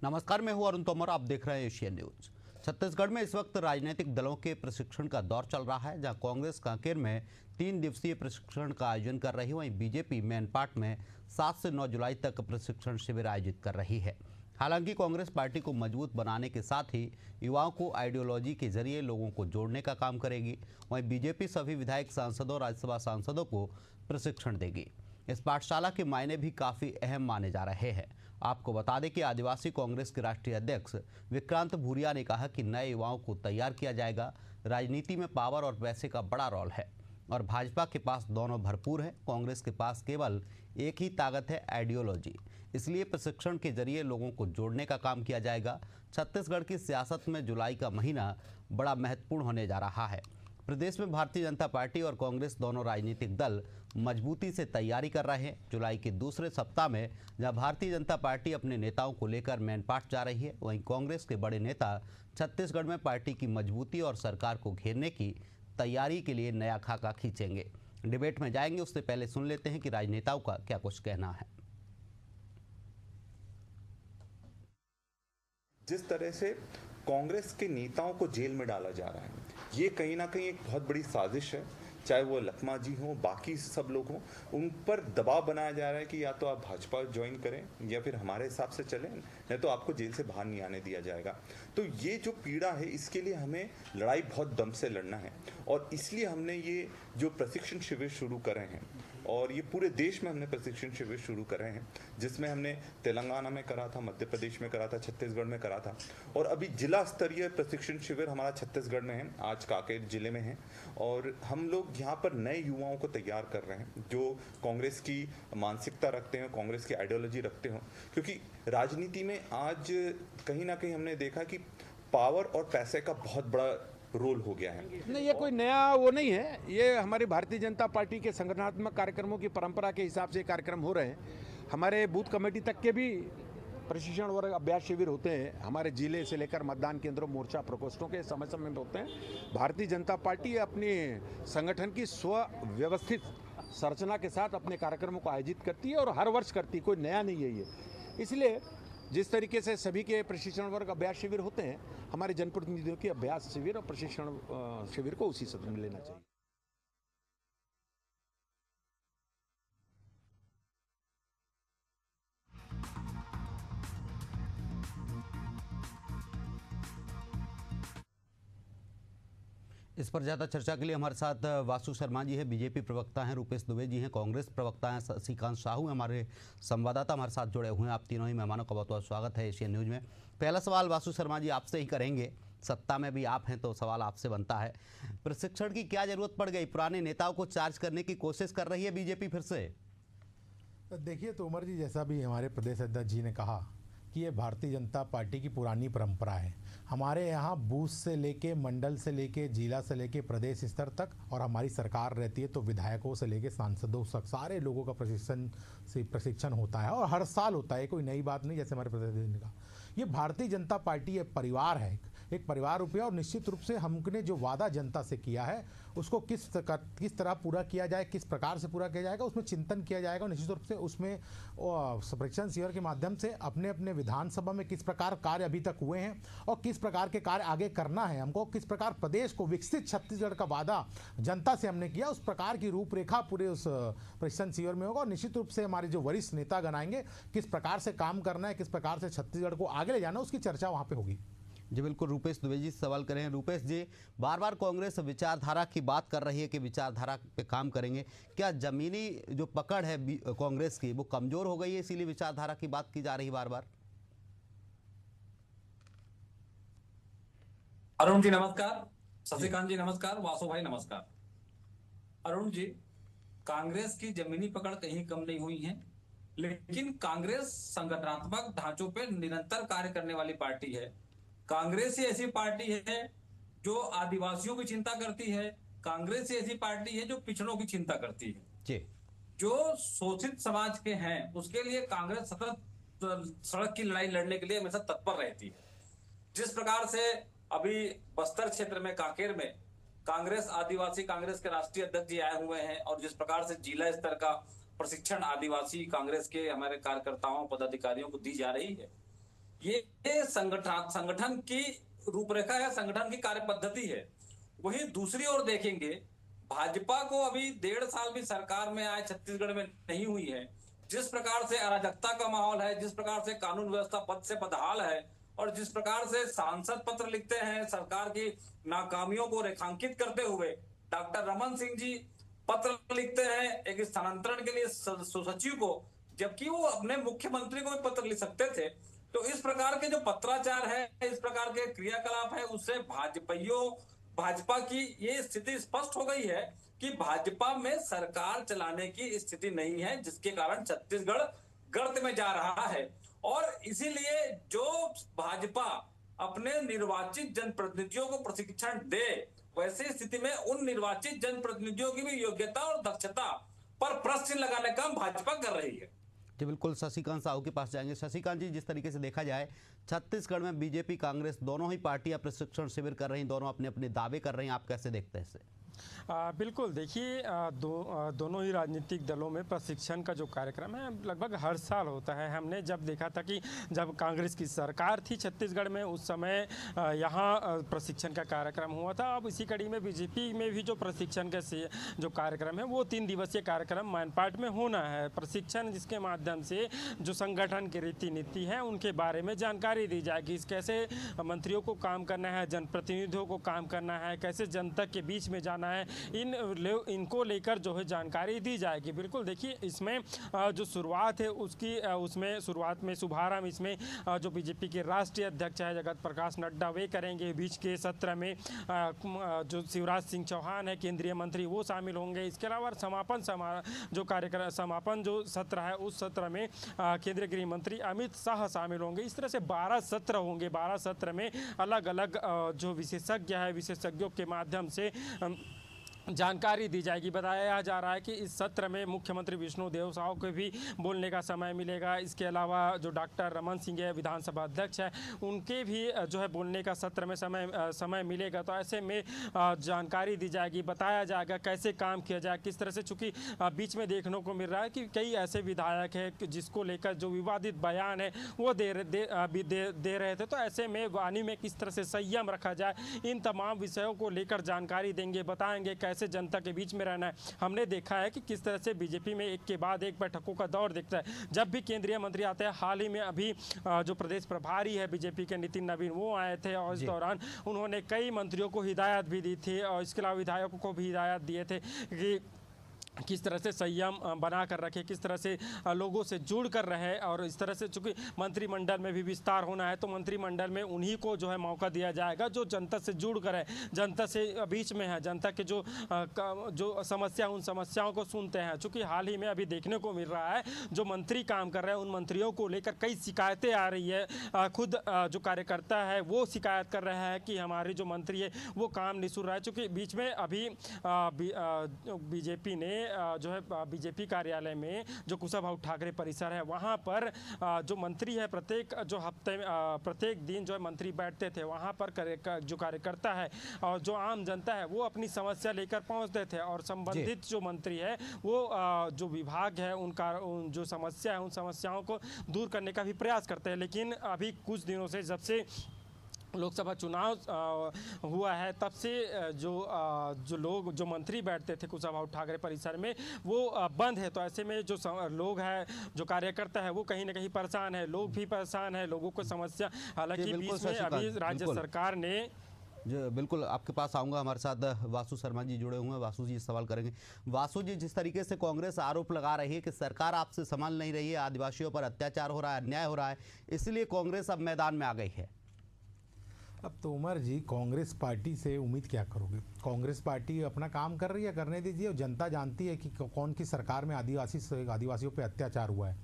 नमस्कार, मैं हूं अरुण तोमर। आप देख रहे हैं एशियन न्यूज। छत्तीसगढ़ में इस वक्त राजनीतिक दलों के प्रशिक्षण का दौर चल रहा है, जहां कांग्रेस कांकेर में 3 दिवसीय प्रशिक्षण का आयोजन कर रही है, वहीं बीजेपी मैनपाट में 7 से 9 जुलाई तक प्रशिक्षण शिविर आयोजित कर रही है। हालांकि कांग्रेस पार्टी को मजबूत बनाने के साथ ही युवाओं को आइडियोलॉजी के जरिए लोगों को जोड़ने का काम करेगी। वहीं बीजेपी सभी विधायक सांसदों और राज्यसभा सांसदों को प्रशिक्षण देगी। इस पाठशाला के मायने भी काफ़ी अहम माने जा रहे हैं। आपको बता दें कि आदिवासी कांग्रेस के राष्ट्रीय अध्यक्ष विक्रांत भूरिया ने कहा कि नए युवाओं को तैयार किया जाएगा। राजनीति में पावर और पैसे का बड़ा रोल है और भाजपा के पास दोनों भरपूर है। कांग्रेस के पास केवल एक ही ताकत है, आइडियोलॉजी। इसलिए प्रशिक्षण के जरिए लोगों को जोड़ने का काम किया जाएगा। छत्तीसगढ़ की सियासत में जुलाई का महीना बड़ा महत्वपूर्ण होने जा रहा है। प्रदेश में भारतीय जनता पार्टी और कांग्रेस दोनों राजनीतिक दल मजबूती से तैयारी कर रहे हैं। जुलाई के दूसरे सप्ताह में जहां भारतीय जनता पार्टी अपने नेताओं को लेकर मैनपाट जा रही है, वहीं कांग्रेस के बड़े नेता छत्तीसगढ़ में पार्टी की मजबूती और सरकार को घेरने की तैयारी के लिए नया खाका खींचेंगे। डिबेट में जाएंगे, उससे पहले सुन लेते हैं कि राजनेताओं का क्या कुछ कहना है। जिस तरह से कांग्रेस के नेताओं को जेल में डाला जा रहा है, ये कहीं ना कहीं एक बहुत बड़ी साजिश है। चाहे वो लखमा जी हों, बाकी सब लोग हों, उन पर दबाव बनाया जा रहा है कि या तो आप भाजपा ज्वाइन करें या फिर हमारे हिसाब से चलें, नहीं तो आपको जेल से बाहर नहीं आने दिया जाएगा। तो ये जो पीड़ा है, इसके लिए हमें लड़ाई बहुत दम से लड़ना है और इसलिए हमने ये जो प्रशिक्षण शिविर शुरू करे हैं और ये पूरे देश में हमने प्रशिक्षण शिविर शुरू करे हैं, जिसमें हमने तेलंगाना में करा था, मध्य प्रदेश में करा था, छत्तीसगढ़ में करा था और अभी जिला स्तरीय प्रशिक्षण शिविर हमारा छत्तीसगढ़ में है, आज कांकेर जिले में है। और हम लोग यहाँ पर नए युवाओं को तैयार कर रहे हैं जो कांग्रेस की मानसिकता रखते हैं, कांग्रेस की आइडियोलॉजी रखते हो, क्योंकि राजनीति में आज कहीं ना कहीं हमने देखा कि पावर और पैसे का बहुत बड़ा रोल हो गया है। नहीं, ये कोई नया वो नहीं है, ये हमारी भारतीय जनता पार्टी के संगठनात्मक कार्यक्रमों की परंपरा के हिसाब से कार्यक्रम हो रहे हैं। हमारे बूथ कमेटी तक के भी प्रशिक्षण और अभ्यास शिविर होते हैं। हमारे जिले से लेकर मतदान केंद्रों, मोर्चा प्रकोष्ठों के समय समय में होते हैं। भारतीय जनता पार्टी अपने संगठन की स्वव्यवस्थित संरचना के साथ अपने कार्यक्रमों को आयोजित करती है और हर वर्ष करती है, कोई नया नहीं है ये। इसलिए जिस तरीके से सभी के प्रशिक्षण वर्ग अभ्यास शिविर होते हैं, हमारे जनप्रतिनिधियों के अभ्यास शिविर और प्रशिक्षण शिविर को उसी सत्र में लेना चाहिए। इस पर ज़्यादा चर्चा के लिए हमारे साथ वासु शर्मा जी हैं, बीजेपी प्रवक्ता हैं, रूपेश दुबे जी हैं, कांग्रेस प्रवक्ता हैं, शशिकांत साहू हैं, हमारे संवाददाता हमारे साथ जुड़े हुए हैं। आप तीनों ही मेहमानों का बहुत बहुत स्वागत है एशियन न्यूज़ में। पहला सवाल वासु शर्मा जी आपसे ही करेंगे। सत्ता में भी आप हैं तो सवाल आपसे बनता है, प्रशिक्षण की क्या जरूरत पड़ गई? पुराने नेताओं को चार्ज करने की कोशिश कर रही है बीजेपी फिर से? देखिए तोमर जी, जैसा भी हमारे प्रदेश अध्यक्ष जी ने कहा कि ये भारतीय जनता पार्टी की पुरानी परंपरा है। हमारे यहाँ बूथ से लेके, मंडल से लेके, जिला से लेके प्रदेश स्तर तक और हमारी सरकार रहती है तो विधायकों से लेके सांसदों तक सारे लोगों का प्रशिक्षण होता है और हर साल होता है। कोई नई बात नहीं। जैसे हमारे प्रदेश ने कहा, ये भारतीय जनता पार्टी एक परिवार है, एक परिवार रूप है और निश्चित रूप से हमने जो वादा जनता से किया है उसको किस तरह पूरा किया जाए, किस प्रकार से पूरा किया जाएगा, उसमें चिंतन किया जाएगा। और निश्चित रूप से उसमें प्रशिक्षण शिविर के माध्यम से अपने अपने विधानसभा में किस प्रकार कार्य अभी तक हुए हैं और किस प्रकार के कार्य आगे करना है हमको, किस प्रकार प्रदेश को विकसित छत्तीसगढ़ का वादा जनता से हमने किया, उस प्रकार की रूपरेखा पूरे उस प्रशिक्षण शिविर में होगा। और निश्चित रूप से हमारे जो वरिष्ठ नेतागण आएंगे, किस प्रकार से काम करना है, किस प्रकार से छत्तीसगढ़ को आगे ले जाना, उसकी चर्चा वहाँ पे होगी। जी बिल्कुल। रूपेश दुबे जी सवाल करें। रूपेश जी, बार बार कांग्रेस विचारधारा की बात कर रही है कि विचारधारा पे काम करेंगे। क्या जमीनी जो पकड़ है कांग्रेस की वो कमजोर हो गई है, इसीलिए विचारधारा की बात की जा रही है बार बार? अरुण जी नमस्कार, शशिकांत जी नमस्कार, वासु भाई नमस्कार। अरुण जी, कांग्रेस की जमीनी पकड़ कहीं कम नहीं हुई है, लेकिन कांग्रेस संगठनात्मक ढांचों पर निरंतर कार्य करने वाली पार्टी है। कांग्रेस ही ऐसी पार्टी है जो आदिवासियों की चिंता करती है। कांग्रेस ही ऐसी पार्टी है जो पिछड़ों की चिंता करती है जी। जो शोषित समाज के हैं उसके लिए कांग्रेस सतत सड़क की लड़ाई लड़ने के लिए हमेशा तत्पर रहती है। जिस प्रकार से अभी बस्तर क्षेत्र में, कांकेर में कांग्रेस आदिवासी कांग्रेस के राष्ट्रीय अध्यक्ष जी आए हुए हैं और जिस प्रकार से जिला स्तर का प्रशिक्षण आदिवासी कांग्रेस के हमारे कार्यकर्ताओं, पदाधिकारियों को दी जा रही है, ये संगठन की रूपरेखा है, संगठन की कार्य पद्धति है। वहीं दूसरी ओर देखेंगे, भाजपा को अभी 1.5 साल भी सरकार में आए छत्तीसगढ़ में नहीं हुई है। जिस प्रकार से अराजकता का माहौल है, जिस प्रकार से कानून व्यवस्था पद से बदहाल है, और जिस प्रकार से सांसद पत्र लिखते हैं सरकार की नाकामियों को रेखांकित करते हुए, डॉक्टर रमन सिंह जी पत्र लिखते हैं एक स्थानांतरण के लिए सचिव को, जबकि वो अपने मुख्यमंत्री को भी पत्र लिख सकते थे। तो इस प्रकार के जो पत्राचार है, इस प्रकार के क्रियाकलाप है, उससे भाजपा की ये स्थिति स्पष्ट हो गई है कि भाजपा में सरकार चलाने की स्थिति नहीं है, जिसके कारण छत्तीसगढ़ गर्त में जा रहा है। और इसीलिए जो भाजपा अपने निर्वाचित जनप्रतिनिधियों को प्रशिक्षण दे, वैसी स्थिति में उन निर्वाचित जनप्रतिनिधियों की भी योग्यता और दक्षता पर प्रश्न लगाने का भाजपा कर रही है। जी बिल्कुल, शशिकांत साहू के पास जाएंगे। शशिकांत जी, जिस तरीके से देखा जाए छत्तीसगढ़ में बीजेपी कांग्रेस दोनों ही पार्टियां प्रशिक्षण शिविर कर रही, दोनों अपने अपने दावे कर रही हैं, आप कैसे देखते हैं इसे? बिल्कुल, देखिए दोनों ही राजनीतिक दलों में प्रशिक्षण का जो कार्यक्रम है लगभग हर साल होता है। हमने जब देखा था कि जब कांग्रेस की सरकार थी छत्तीसगढ़ में, उस समय यहाँ प्रशिक्षण का कार्यक्रम हुआ था। अब इसी कड़ी में बीजेपी में भी जो प्रशिक्षण का जो कार्यक्रम है वो 3 दिवसीय कार्यक्रम मैनपाट में होना है। प्रशिक्षण जिसके माध्यम से जो संगठन की रीति नीति है उनके बारे में जानकारी दी जाएगी, कैसे मंत्रियों को काम करना है, जनप्रतिनिधियों को काम करना है, कैसे जनता के बीच में जाना है, इनको लेकर जो है जानकारी दी जाएगी। बिल्कुल, देखिए इसमें जो शुरुआत है उसमें शुरुआत में शुभारंभ इसमें जो बीजेपी के राष्ट्रीय अध्यक्ष है जगत प्रकाश नड्डा वे करेंगे। बीच के सत्र में जो शिवराज सिंह चौहान है केंद्रीय मंत्री वो शामिल होंगे। इसके अलावा समापन जो सत्र है उस सत्र में केंद्रीय गृह मंत्री अमित शाह शामिल होंगे। इस तरह से 12 सत्र होंगे। 12 सत्र में अलग अलग जो विशेषज्ञ है, विशेषज्ञों के माध्यम से जानकारी दी जाएगी। बताया जा रहा है कि इस सत्र में मुख्यमंत्री विष्णुदेव साहू को भी बोलने का समय मिलेगा। इसके अलावा जो डॉक्टर रमन सिंह है विधानसभा अध्यक्ष है, उनके भी जो है बोलने का सत्र में समय मिलेगा। तो ऐसे में जानकारी दी जाएगी, बताया जाएगा कैसे काम किया जाए, किस तरह से। चूँकि बीच में देखने को मिल रहा है कि कई ऐसे विधायक हैं जिसको लेकर जो विवादित बयान है वो दे रहे थे। तो ऐसे में वाणी में किस तरह से संयम रखा जाए, इन तमाम विषयों को लेकर जानकारी देंगे, बताएंगे कैसे जनता के बीच में रहना है। हमने देखा है कि किस तरह से बीजेपी में एक के बाद एक बैठकों का दौर दिखता है। जब भी केंद्रीय मंत्री आते हैं, हाल ही में अभी जो प्रदेश प्रभारी है बीजेपी के नितिन नवीन वो आए थे और इस दौरान उन्होंने कई मंत्रियों को हिदायत भी दी थी और इसके अलावा विधायकों को भी हिदायत दिए थे कि किस तरह से संयम बना कर रखे, किस तरह से लोगों से जुड़ कर रहे। और इस तरह से चूँकि मंत्रिमंडल में भी विस्तार होना है तो मंत्रिमंडल में उन्हीं को जो है मौका दिया जाएगा जो जनता से जुड़ कर है, जनता से बीच में है, जनता के जो समस्या उन समस्याओं को सुनते हैं। चूँकि हाल ही में अभी देखने को मिल रहा है जो मंत्री काम कर रहे हैं उन मंत्रियों को लेकर कई शिकायतें आ रही है। खुद जो कार्यकर्ता है वो शिकायत कर रहे हैं कि हमारे जो मंत्री है वो काम नहीं सुन रहा है। चूँकि बीच में अभी बीजेपी ने जो है बीजेपी कार्यालय में जो कुशाभाऊ ठाकरे परिसर है वहाँ पर जो मंत्री है प्रत्येक दिन जो है मंत्री बैठते थे। वहाँ पर जो कार्यकर्ता है और जो आम जनता है वो अपनी समस्या लेकर पहुँचते थे और संबंधित जो मंत्री है वो जो विभाग है उन जो समस्या है उन समस्याओं को दूर करने का भी प्रयास करते हैं। लेकिन अभी कुछ दिनों से जब से लोकसभा चुनाव हुआ है तब से जो मंत्री बैठते थे कुशाभाऊ ठाकरे परिसर में वो बंद है। तो ऐसे में जो लोग हैं, जो कार्यकर्ता है वो कहीं ना कहीं परेशान है, लोग भी परेशान है, लोगों को समस्या। हालांकि बीच में अभी राज्य सरकार ने जो बिल्कुल आपके पास आऊँगा, हमारे साथ वासु शर्मा जी जुड़े हुए हैं। वासु जी सवाल करेंगे। वासु जी, जिस तरीके से कांग्रेस आरोप लगा रही है कि सरकार आपसे संभाल नहीं रही है, आदिवासियों पर अत्याचार हो रहा है, अन्याय हो रहा है, इसलिए कांग्रेस अब मैदान में आ गई है। अब तो उमर जी, कांग्रेस पार्टी से उम्मीद क्या करोगे? कांग्रेस पार्टी अपना काम कर रही है, करने दीजिए। और जनता जानती है कि कौन की सरकार में आदिवासियों पे अत्याचार हुआ है।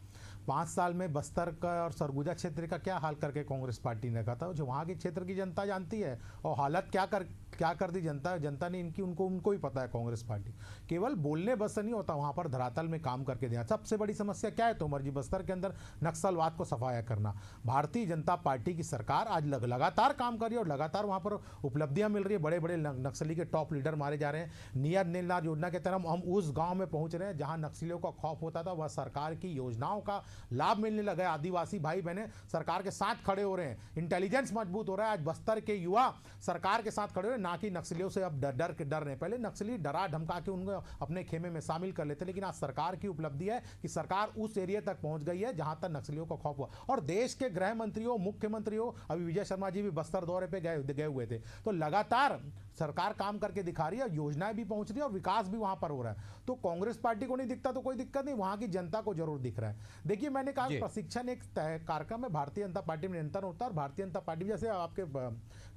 5 साल में बस्तर का और सरगुजा क्षेत्र का क्या हाल करके कांग्रेस पार्टी ने कहा था, जो वहाँ के क्षेत्र की जनता जानती है। और हालत क्या क्या कर दी जनता, जनता ने इनकी, उनको ही पता है। कांग्रेस पार्टी केवल बोलने बस से नहीं होता, वहां पर धरातल में काम करके दिया। सबसे बड़ी समस्या क्या है तोमर जी? बस्तर के अंदर नक्सलवाद को सफाया करना। भारतीय जनता पार्टी की सरकार आज लगातार काम कर रही है और लगातार वहां पर उपलब्धियां मिल रही है। बड़े बड़े नक्सली के टॉप लीडर मारे जा रहे हैं। नियर नीलाज योजना के तहत हम उस गांव में पहुंच रहे हैं जहां नक्सलियों का खौफ होता था, वह सरकार की योजनाओं का लाभ मिलने लगा है। आदिवासी भाई बहने सरकार के साथ खड़े हो रहे हैं, इंटेलिजेंस मजबूत हो रहा है। आज बस्तर के युवा सरकार के साथ खड़े हो रहे हैं, ना कि नक्सलियों से अब डर रहे। पहले नक्सली डरा धमका के उनको अपने खेमे में शामिल कर लेते, लेकिन आज सरकार की उपलब्धि है कि सरकार उस एरिया तक पहुंच गई है जहां तक नक्सलियों का खौफ हुआ। और देश के गृह मंत्री हो, मुख्यमंत्री हो, अभी विजय शर्मा जी भी बस्तर दौरे पे गए हुए थे। तो लगातार सरकार काम करके दिखा रही है, योजनाएं भी पहुंच रही है और विकास भी वहां पर हो रहा है। तो कांग्रेस पार्टी को नहीं दिखता तो कोई दिक्कत नहीं, वहां की जनता को जरूर दिख रहा है। देखिए, मैंने कहा प्रशिक्षण एक कार्यक्रम है, भारतीय जनता पार्टी में नियंत्रण होता है। और भारतीय जनता पार्टी, जैसे आपके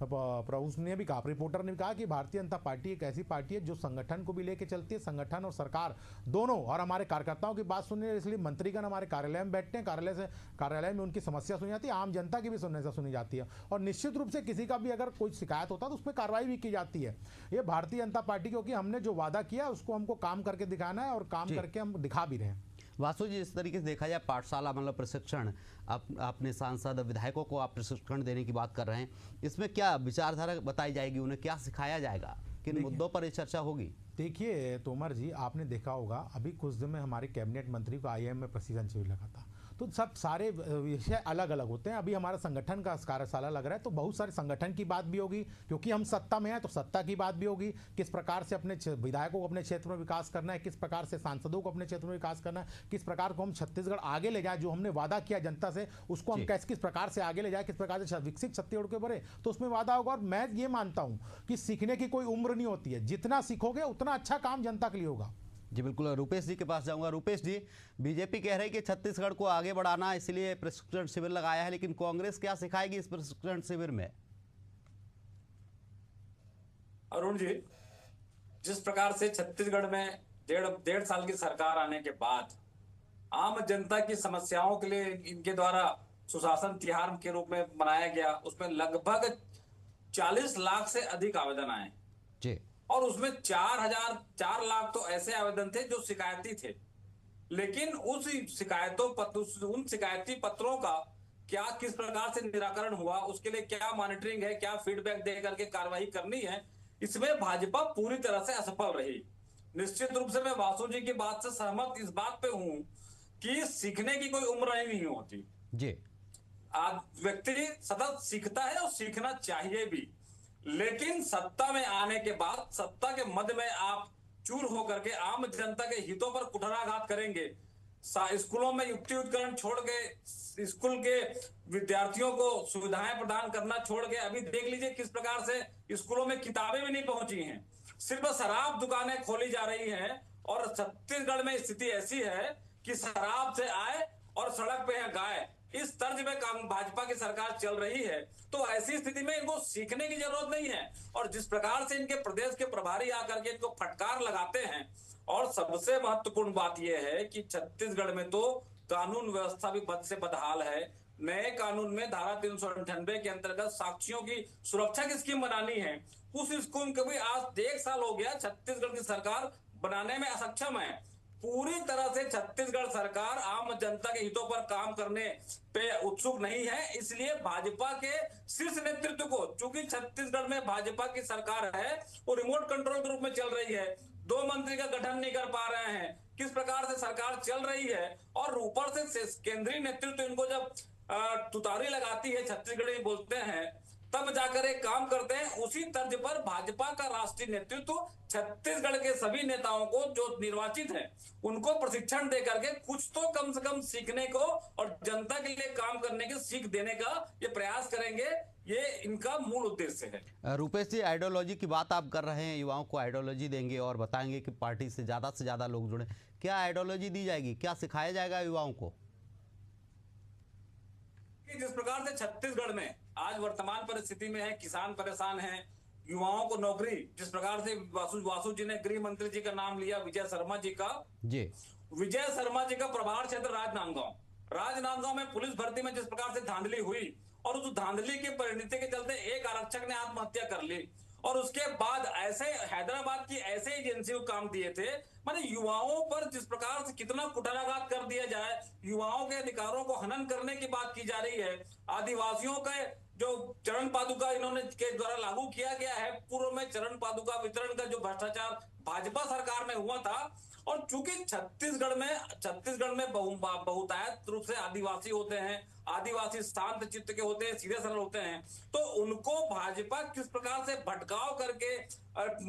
प्रभु ने भी कहा, रिपोर्टर ने भी कहा कि भारतीय जनता पार्टी एक ऐसी पार्टी है जो संगठन को भी लेके चलती है, संगठन और सरकार दोनों, और हमारे कार्यकर्ताओं की बात सुनने, इसलिए मंत्रीगण हमारे कार्यालय में बैठते हैं, कार्यालय में उनकी समस्या सुनी जाती है, आम जनता की भी सुनी जाती है। और निश्चित रूप से किसी का भी अगर कोई शिकायत होता है तो उस पर कार्रवाई भी की जाती है। ये भारतीय जनता पार्टी, क्योंकि हमने जो वादा किया उसको हमको काम करके दिखाना है और काम करके हम दिखा भी रहे हैं। वासु जी, इस तरीके से देखा जाए पाठशाला मतलब प्रशिक्षण, अपने सांसद विधायकों को आप प्रशिक्षण देने की बात कर रहे हैं, इसमें क्या विचारधारा बताई जाएगी, उन्हें क्या सिखाया जाएगा, किन मुद्दों पर ये चर्चा होगी? देखिए तोमर जी, आपने देखा होगा अभी कुछ दिन में हमारे कैबिनेट मंत्री को IIM में प्रशिक्षण शिविर लगा था। तो सब सारे विषय अलग अलग होते हैं। अभी हमारा संगठन का कार्यशाला लग रहा है, तो बहुत सारे संगठन की बात भी होगी, क्योंकि हम सत्ता में हैं तो सत्ता की बात भी होगी। किस प्रकार से अपने विधायकों को अपने क्षेत्र में विकास करना है, किस प्रकार से सांसदों को अपने क्षेत्र में विकास करना है, किस प्रकार को हम छत्तीसगढ़ आगे ले जाए, जो हमने वादा किया जनता से उसको हम किस प्रकार से आगे ले जाए, किस प्रकार से विकसित छत्तीसगढ़ के बढ़े, तो उसमें वादा होगा। और मैं ये मानता हूँ कि सीखने की कोई उम्र नहीं होती है, जितना सीखोगे उतना अच्छा काम जनता के लिए होगा। जी बिल्कुल, रूपेश जी के पास जाऊंगा। रूपेश जी, बीजेपी कह रही है कि छत्तीसगढ़ को आगे बढ़ाना, इसलिए प्रशिक्षण शिविर लगाया है, लेकिन कांग्रेस क्या सिखाएगी इस प्रशिक्षण शिविर में? अरुण जी, जिस प्रकार से छत्तीसगढ़ में डेढ़ साल की सरकार आने के बाद आम जनता की समस्याओं के लिए इनके द्वारा सुशासन तिहार के रूप में मनाया गया, उसमें लगभग 40 लाख से अधिक आवेदन आए जी, और उसमें 4 लाख तो ऐसे आवेदन थे जो शिकायती थे। लेकिन उन शिकायती पत्रों का क्या किस प्रकार से निराकरण हुआ, उसके लिए क्या मॉनिटरिंग है, क्या फीडबैक दे करके कार्रवाई करनी है, इसमें भाजपा पूरी तरह से असफल रही। निश्चित रूप से मैं वासु जी की बात से सहमत इस बात पे हूं कि सीखने की कोई उम्र नहीं होती जी। आज व्यक्ति सतत सीखता है और सीखना चाहिए भी, लेकिन सत्ता में आने के बाद सत्ता के मद में आप चूर होकर के आम जनता के हितों पर कुठाराघात करेंगे। स्कूलों में युक्ति उत्करण छोड़ के स्कूल के विद्यार्थियों को सुविधाएं प्रदान करना छोड़ के अभी देख लीजिए किस प्रकार से स्कूलों में किताबें भी नहीं पहुंची हैं, सिर्फ शराब दुकानें खोली जा रही हैं। और छत्तीसगढ़ में स्थिति ऐसी है कि शराब से आए और सड़क पे है गाय, इस तर्ज में भाजपा की सरकार चल रही है। तो ऐसी स्थिति में इनको सीखने की जरूरत नहीं है। और जिस प्रकार से इनके प्रदेश के प्रभारी आकर के इनको फटकार लगाते हैं, और सबसे महत्वपूर्ण बात यह है कि छत्तीसगढ़ में तो कानून व्यवस्था भी बद से बदहाल है। नए कानून में धारा 398 के अंतर्गत साक्षियों की सुरक्षा की स्कीम बनानी है, उस स्कीम को भी आज 1 साल हो गया छत्तीसगढ़ की सरकार बनाने में असक्षम है। पूरी तरह से छत्तीसगढ़ सरकार आम जनता के हितों पर काम करने पे उत्सुक नहीं है। इसलिए भाजपा के शीर्ष नेतृत्व को, चूंकि छत्तीसगढ़ में भाजपा की सरकार है, वो रिमोट कंट्रोल के रूप में चल रही है, 2 मंत्री का गठन नहीं कर पा रहे हैं, किस प्रकार से सरकार चल रही है। और ऊपर से केंद्रीय नेतृत्व इनको जब तुतारी लगाती है, छत्तीसगढ़ी बोलते हैं, तब जाकर एक काम करते हैं। उसी तर्ज पर भाजपा का राष्ट्रीय नेतृत्व छत्तीसगढ़ के सभी नेताओं को जो निर्वाचित हैं उनको प्रशिक्षण दे करके कुछ तो कम से कम सीखने को और जनता के लिए काम करने की सीख देने का ये प्रयास करेंगे। ये इनका मूल उद्देश्य है। रूपेश जी, आइडियोलॉजी की बात आप कर रहे हैं, युवाओं को आइडियोलॉजी देंगे और बताएंगे कि पार्टी से ज्यादा लोग जुड़े। क्या आइडियोलॉजी दी जाएगी, क्या सिखाया जाएगा युवाओं को? जिस प्रकार से छत्तीसगढ़ में आज वर्तमान परिस्थिति में है, किसान परेशान हैं, युवाओं को नौकरी, जिस प्रकार से वासु जी ने गृह मंत्री जी का नाम लिया, विजय शर्मा जी का, विजय शर्मा जी का प्रभार क्षेत्र राजनांदगांव में पुलिस भर्ती में जिस प्रकार से धांधली हुई और उस धांधली की परिणति के चलते एक आरक्षक ने आत्महत्या कर ली और उसके बाद ऐसे हैदराबाद की ऐसे एजेंसी को काम दिए थे। माने युवाओं पर जिस प्रकार से कितना कुठाराघात कर दिया जाए, युवाओं के अधिकारों को हनन करने की बात की जा रही है। आदिवासियों का जो चरण पादुका इन्होंने के द्वारा लागू किया गया है, पूर्व में चरण पादुका वितरण का जो भ्रष्टाचार भाजपा सरकार में हुआ था, और चूंकि छत्तीसगढ़ में बहुतायत रूप से आदिवासी होते हैं, आदिवासी शांत चित्त के होते हैं, सीधे सरल होते हैं, तो उनको भाजपा किस प्रकार से भटकाव करके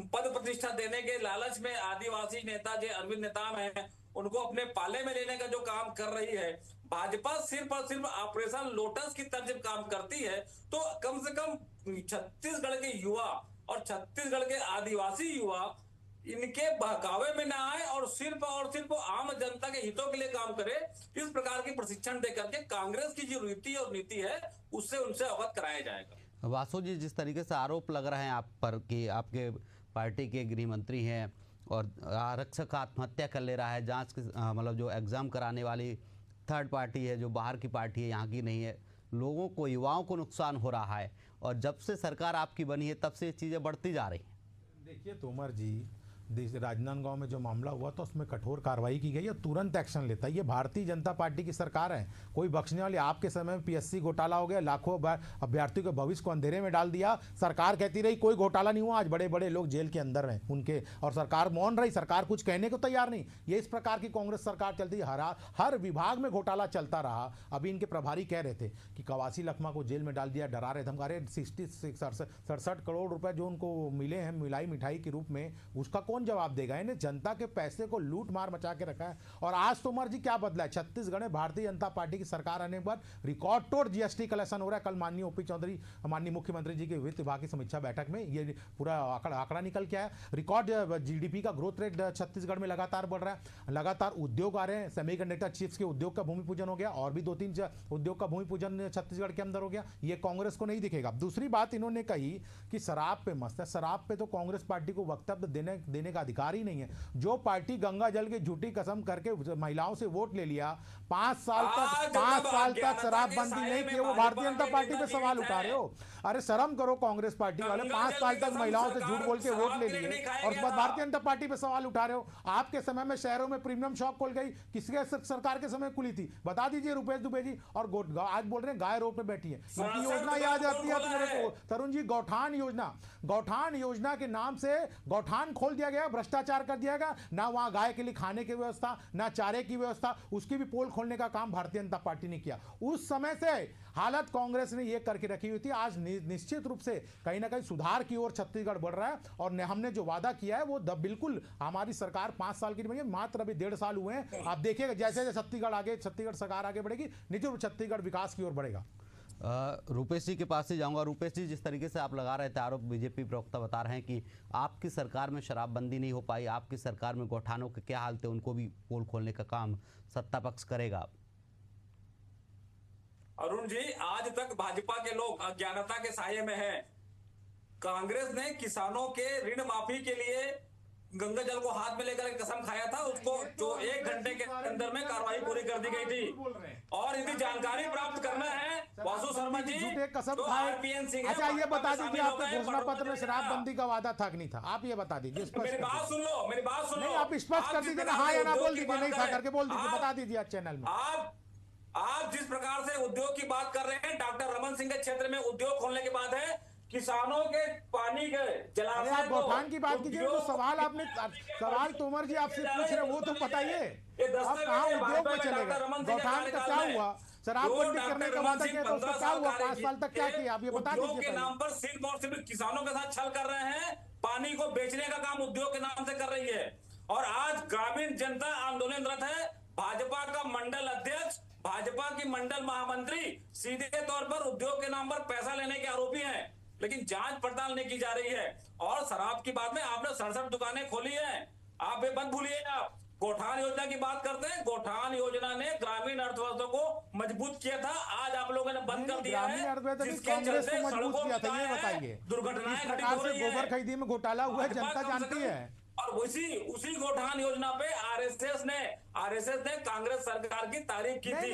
पद प्रतिष्ठा देने के लालच में आदिवासी नेता जो अरविंद नेताम है उनको अपने पाले में लेने का जो काम कर रही है भाजपा, सिर्फ और सिर्फ ऑपरेशन लोटस की तरह जब काम करती है तो कम से कम छत्तीसगढ़ के युवा और छत्तीसगढ़ के आदिवासी युवा इनके बहकावे में ना आए और सिर्फ आम जनता के हितों के लिए काम करे। इस प्रकार की प्रशिक्षण दे करके कांग्रेस की जो रीति और नीति है उससे उनसे अवगत कराया जाएगा। वासु जी, जिस तरीके से आरोप लग रहे हैं आप पर कि आपके पार्टी के गृह मंत्री हैं और आरक्षक आत्महत्या कर ले रहा है, जांच मतलब जो एग्जाम कराने वाली थर्ड पार्टी है, जो बाहर की पार्टी है, यहाँ की नहीं है, लोगों को, युवाओं को नुकसान हो रहा है, और जब से सरकार आपकी बनी है तब से ये चीज़ें बढ़ती जा रही हैं। देखिए तोमर जी, राजनांदगांव में जो मामला हुआ तो उसमें कठोर कार्रवाई की गई और तुरंत एक्शन लेता है। ये भारतीय जनता पार्टी की सरकार है, कोई बख्शने वाली। आपके समय में पीएससी घोटाला हो गया, लाखों अभ्यर्थियों के भविष्य को अंधेरे में डाल दिया। सरकार कहती रही कोई घोटाला नहीं हुआ, आज बड़े बड़े लोग जेल के अंदर हैं उनके, और सरकार मौन रही, सरकार कुछ कहने को तैयार नहीं। ये इस प्रकार की कांग्रेस सरकार चलती है, हर विभाग में घोटाला चलता रहा। अभी इनके प्रभारी कह रहे थे कि कवासी लखमा को जेल में डाल दिया, डरा रहे धमका रहे। 67 करोड़ रुपए जो उनको मिले हैं मिलाई मिठाई के रूप में, उसका कौन जवाब देगा? इन्हें जनता के पैसे को लूट मार मचा के रखा है। और आज तोमर जी क्या बदला है? छत्तीसगढ़ में भारतीय जनता पार्टी की सरकार आने पर रिकॉर्ड तोड़ जीएसटी कलेक्शन हो रहा है। कल माननीय ओपी चौधरी, माननीय मुख्यमंत्री जी के वित्त विभाग की समीक्षा बैठक में ये पूरा आंकड़ा निकल के आया। रिकॉर्ड जीडीपी का ग्रोथ रेट छत्तीसगढ़ में लगातार बढ़ रहा है, लगातार उद्योग आ रहे हैं। सेमीकंडक्टर चिप्स के उद्योग का भूमि पूजन हो गया, और भी 2-3 उद्योग का भूमि पूजन छत्तीसगढ़ के अंदर हो गया। ये कांग्रेस को नहीं दिखेगा। दूसरी बात इन्होंने कही कि शराब पे मस्त है। शराब पे तो कांग्रेस पार्टी को वक्तव्य देने का अधिकार ही नहीं है। जो पार्टी गंगा जल की झूठी कसम करके महिलाओं से वोट ले लिया, 5 साल तक शराबबंदी नहीं की, वो भारतीय जनता पार्टी पे सवाल उठा रहे हो। अरे शर्म करो कांग्रेस पार्टी वाले, 5 साल तक महिलाओं से झूठ बोल के वोट ले लिए और उसके बाद भारतीय जनता पार्टी पे सवाल उठा रहे हो। आपके समय में शहरों में प्रीमियम शॉप खोल गई, किसके सरकार के समय खुली थी? बता दीजिए रुपेश दुबे जी। और आज बोल रहे हैं गाय रोड पे बैठी है। उनकी योजना याद आती है मेरे को, तरुण जी, गौठान योजना के नाम से गौठान खोल दिया गया, भ्रष्टाचार कर दिया गया। ना वहां गाय के लिए खाने की व्यवस्था, ना चारे की व्यवस्था, उसकी भी पोल खोलने का काम भारतीय जनता पार्टी ने किया। उस समय से हालत कांग्रेस ने ये करके रखी हुई थी। आज निश्चित रूप से कहीं ना कहीं सुधार की ओर छत्तीसगढ़ बढ़ रहा है, और हमने जो वादा किया है वो बिल्कुल, हमारी सरकार 5 साल की नहीं बनी, मात्र अभी 1.5 साल हुए हैं। आप देखिएगा जैसे जैसे छत्तीसगढ़ सरकार आगे बढ़ेगी, निश्चित रूप छत्तीसगढ़ विकास की ओर बढ़ेगा। रूपेश जी के पास ही जाऊंगा। रूपेश जी, जिस तरीके से आप लगा रहे थे आरोप, बीजेपी प्रवक्ता बता रहे हैं कि आपकी सरकार में शराबबंदी नहीं हो पाई, आपकी सरकार में गौठानों के क्या हाल थे, उनको भी पोल खोलने का काम सत्ता पक्ष करेगा। अरुण जी, आज तक भाजपा के लोग अज्ञानता के साये में हैं। कांग्रेस ने किसानों के ऋण माफी के लिए गंगा जल को हाथ में लेकर कसम खाया था, उसको जो 1 घंटे के अंदर में कार्रवाई पूरी कर दी गई थी। और यदि जानकारी प्राप्त करना है वासु शर्मा जी, कसम तो खाए। आरपीएन सिंह, अच्छा ये बता दीजिए, आपके घोषणा पत्र में शराबबंदी का वादा था कि नहीं था? आप ये बता दीजिए। मेरी बात सुन लो। नहीं, आप स्पष्ट कर दीजिए ना, हाँ या ना बोल दीजिए, नहीं था करके बोल दीजिए, बता दीजिए आज चैनल में। आप जिस प्रकार से उद्योग की बात कर रहे हैं, डॉक्टर रमन सिंह के क्षेत्र में उद्योग खोलने के बाद है, किसानों के पानी के जलाशय, आप गौठान की बात कीजिए। तो सवाल तोमर जी आपसे पूछ रहे वो तो बताइए, आप कहाँ उद्योग में चलेगा? गौठान का क्या हुआ? शराबबंदी करने का वादा किया तो उसका क्या हुआ? 5 साल तक क्या किया? आप ये बता दीजिए। के नाम पर सिर्फ और सिर्फ किसानों के साथ छल कर रहे हैं, पानी को बेचने का काम उद्योग के नाम से कर रही है। और आज ग्रामीण जनता आंदोलनरत है। भाजपा का मंडल अध्यक्ष, भाजपा की मंडल महामंत्री सीधे तौर पर उद्योग के नाम पर पैसा लेने के आरोपी हैं, लेकिन जांच पड़ताल नहीं की जा रही है। और शराब की बात में आपने 67 दुकानें खोली हैं। आप ये मत भूलिए। आप गौठान योजना की बात करते हैं, गौठान योजना ने ग्रामीण अर्थव्यवस्था को मजबूत किया था, आज आप लोगों ने बंद कर दिया है। जिसके चलते सड़कों पर दुर्घटनाएं घटित हो रही हैं। गोबर खरीदी में घोटाला हुआ है, जनता जानती है। और उसी गोठान योजना पे आरएसएस ने कांग्रेस सरकार की तारीफ की थी।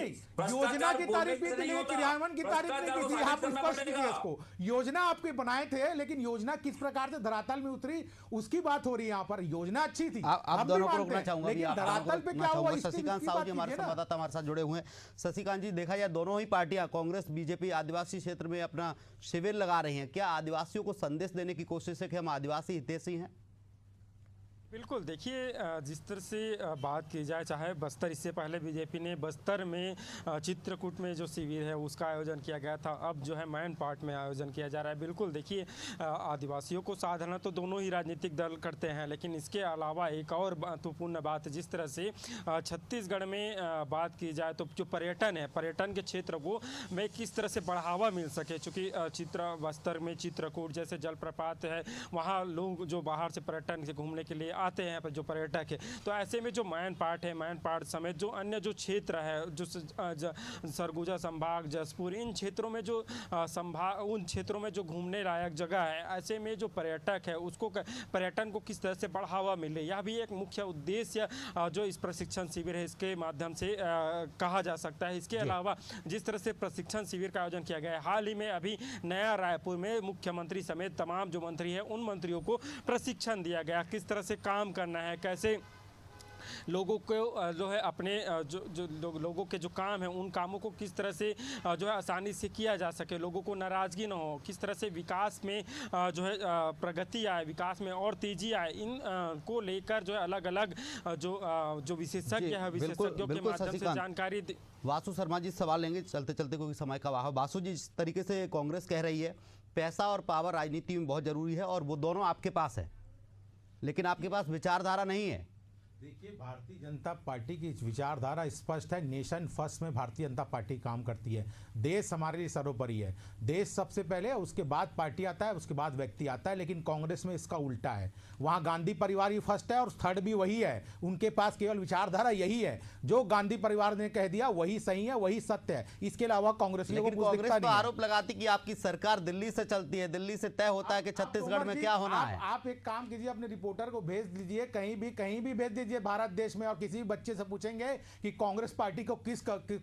योजना की तारीफ भी थी, लेकिन क्रियान्वयन की तारीफ नहीं की थी। आप स्पष्ट कीजिए इसको। योजना आपके बनाए थे, लेकिन योजना किस प्रकार से धरातल में उतरी उसकी बात हो रही है यहाँ पर। योजना अच्छी थी, आप दोनों को रोकना चाहूंगा, लेकिन धरातल पे क्या हुआ? शशिकांत साहू जी हमारे संवाददाता हमारे साथ जुड़े हुए हैं। शशिकांत जी, देखा जाए दोनों ही पार्टियां कांग्रेस बीजेपी आदिवासी क्षेत्र में अपना शिविर लगा रही हैं। क्या आदिवासियों को संदेश देने की कोशिश है कि हम आदिवासी हितैषी हैं? बिल्कुल, देखिए जिस तरह से बात की जाए, चाहे बस्तर, इससे पहले बीजेपी ने बस्तर में चित्रकूट में जो शिविर है उसका आयोजन किया गया था, अब जो है मैन पार्ट में आयोजन किया जा रहा है। बिल्कुल देखिए, आदिवासियों को साधना तो दोनों ही राजनीतिक दल करते हैं, लेकिन इसके अलावा एक और महत्वपूर्ण बात, जिस तरह से छत्तीसगढ़ में बात की जाए तो जो पर्यटन है, पर्यटन के क्षेत्र को में किस तरह से बढ़ावा मिल सके। चूँकि बस्तर में चित्रकूट जैसे जलप्रपात है, वहाँ लोग जो बाहर से पर्यटन से घूमने के लिए आते हैं जो पर्यटक है, तो ऐसे में जो मैन पार्ट है, मैन पार्ट समेत जो अन्य जो क्षेत्र है, जो सरगुजा संभाग, जसपुर, इन क्षेत्रों में जो उन क्षेत्रों में जो घूमने लायक जगह है, ऐसे में जो पर्यटक है उसको पर्यटन को किस तरह से बढ़ावा मिले, यह भी एक मुख्य उद्देश्य जो इस प्रशिक्षण शिविर है इसके माध्यम से कहा जा सकता है। इसके अलावा जिस तरह से प्रशिक्षण शिविर का आयोजन किया गया है, हाल ही में अभी नया रायपुर में मुख्यमंत्री समेत तमाम जो मंत्री हैं उन मंत्रियों को प्रशिक्षण दिया गया, किस तरह से काम करना है, कैसे लोगों को जो है अपने लोगों के जो काम है उन कामों को किस तरह से जो है आसानी से किया जा सके, लोगों को नाराज़गी न हो, किस तरह से विकास में जो है प्रगति आए, विकास में और तेजी आए, इन को लेकर जो है अलग अलग जो विशेषज्ञ है, विशेषज्ञों के माध्यम से जानकारी। वासु शर्मा जी सवाल लेंगे चलते चलते क्योंकि समय का अभाव है। वासु जी, जिस तरीके से कांग्रेस कह रही है पैसा और पावर राजनीति में बहुत जरूरी है और वो दोनों आपके पास है, लेकिन आपके पास विचारधारा नहीं है। देखिए, भारतीय जनता पार्टी की विचारधारा स्पष्ट है। नेशन फर्स्ट में भारतीय जनता पार्टी काम करती है। देश हमारे लिए सर्वोपरि है, देश सबसे पहले, उसके बाद पार्टी आता है, उसके बाद व्यक्ति आता है। लेकिन कांग्रेस में इसका उल्टा है, वहाँ गांधी परिवार ही फर्स्ट है और थर्ड भी वही है। उनके पास केवल विचारधारा यही है, जो गांधी परिवार ने कह दिया वही सही है, वही सत्य है। इसके अलावा कांग्रेस तो आरोप लगाती कि आपकी सरकार दिल्ली से चलती है, दिल्ली से तय होता है कि छत्तीसगढ़ में क्या होना है। आप एक काम कीजिए, अपने रिपोर्टर को भेज दीजिए, कहीं भी भेज दीजिए भारत देश में, और किसी भी बच्चे से पूछेंगे कि कांग्रेस पार्टी को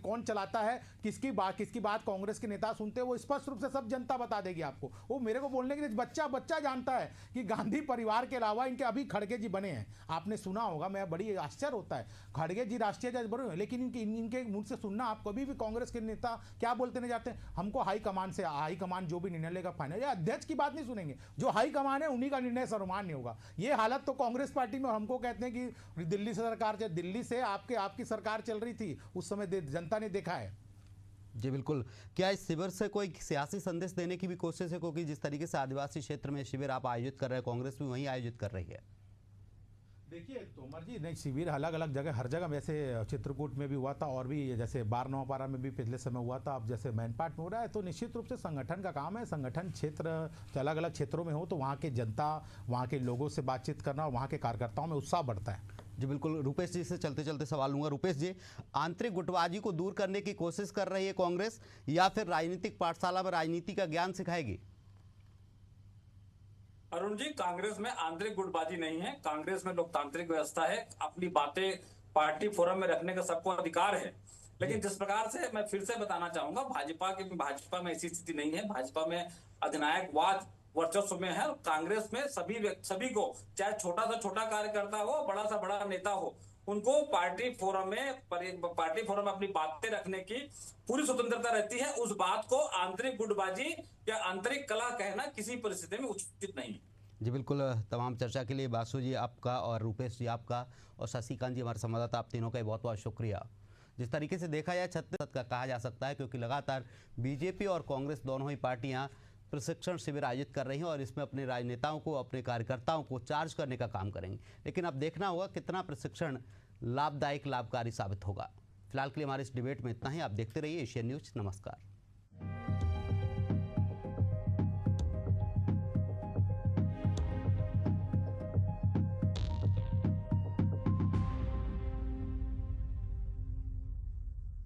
कौन चलाता है, किसकी बात कांग्रेस के नेता सुनते हैं, वो स्पष्ट रूप से सब जनता बता देगी आपको। वो मेरे को बोलने के लिए बच्चा जानता है कि गांधी परिवार के अलावा इनके अभी खड़गे जी बने हैं, आपने सुना होगा, मैं बड़ी आश्चर्य होता है, खड़गे जी राष्ट्रीय अध्यक्ष बने, लेकिन इनके मुंह से सुनना आप कभी भी कांग्रेस के नेता क्या बोलते नहीं जाते, हमको हाई कमान जो भी निर्णय लेगा फाइनल, अध्यक्ष की बात नहीं सुनेंगे, जो हाई कमान है उन्हीं का निर्णय सर्वमान्य होगा। ये हालत तो कांग्रेस पार्टी में, हमको कहते हैं कि दिल्ली से सरकार, दिल्ली से आपकी सरकार चल रही थी उस समय जनता ने देखा है। जी बिल्कुल, क्या इस शिविर से कोई सियासी संदेश देने की भी कोशिश है? क्योंकि जिस तरीके से आदिवासी क्षेत्र में शिविर आप आयोजित कर रहे हैं, कांग्रेस भी वहीं आयोजित कर रही है। देखिए तोमर जी, नहीं, शिविर अलग अलग जगह, हर जगह, वैसे चित्रकूट में भी हुआ था और भी जैसे बारनवापारा में भी पिछले समय हुआ था, अब जैसे मैनपाट में हो रहा है। तो निश्चित रूप से संगठन का काम है, संगठन क्षेत्र अलग अलग क्षेत्रों में हो तो वहाँ के जनता, वहाँ के लोगों से बातचीत करना और वहाँ के कार्यकर्ताओं में उत्साह बढ़ता है। जी बिल्कुल, रुपेश जी से चलते चलते सवाल लूंगा। रुपेश जी, आंतरिक गुटबाजी को दूर करने की कोशिश कर रही है कांग्रेस, या फिर राजनीतिक पाठशाला में राजनीति का ज्ञान सिखाएगी? अरुण जी, कांग्रेस में आंतरिक गुटबाजी नहीं है, कांग्रेस में लोकतांत्रिक व्यवस्था है, अपनी बातें पार्टी फोरम में रखने का सबको अधिकार है। लेकिन जिस प्रकार से मैं फिर से बताना चाहूंगा, भाजपा में ऐसी स्थिति नहीं है। भाजपा में अधिनायकवाद वर्चस्व में है, और कांग्रेस में सभी को, चाहे छोटा सा छोटा कार्यकर्ता हो, बड़ा सा बड़ा नेता हो, उनको पार्टी फोरम में अपनी बातें रखने की पूरी स्वतंत्रता रहती है। उस बात को आंतरिक गुटबाजी या आंतरिक कला कहना किसी परिस्थिति में उचित नहीं है। जी बिल्कुल, तमाम चर्चा के लिए वासु जी आपका और रुपेश जी आपका और शशिकांत जी हमारे संवाददाता, आप तीनों का बहुत बहुत शुक्रिया। जिस तरीके से देखा जाए छत्तीसगढ़ का कहा जा सकता है, क्योंकि लगातार बीजेपी और कांग्रेस दोनों ही पार्टियां प्रशिक्षण शिविर आयोजित कर रही हैं और इसमें अपने राजनेताओं को, अपने कार्यकर्ताओं को चार्ज करने का काम करेंगे। लेकिन अब देखना होगा कितना प्रशिक्षण लाभदायक, लाभकारी साबित होगा। फिलहाल के लिए हमारे इस डिबेट में इतना ही। आप देखते रहिए एशियन न्यूज़। नमस्कार।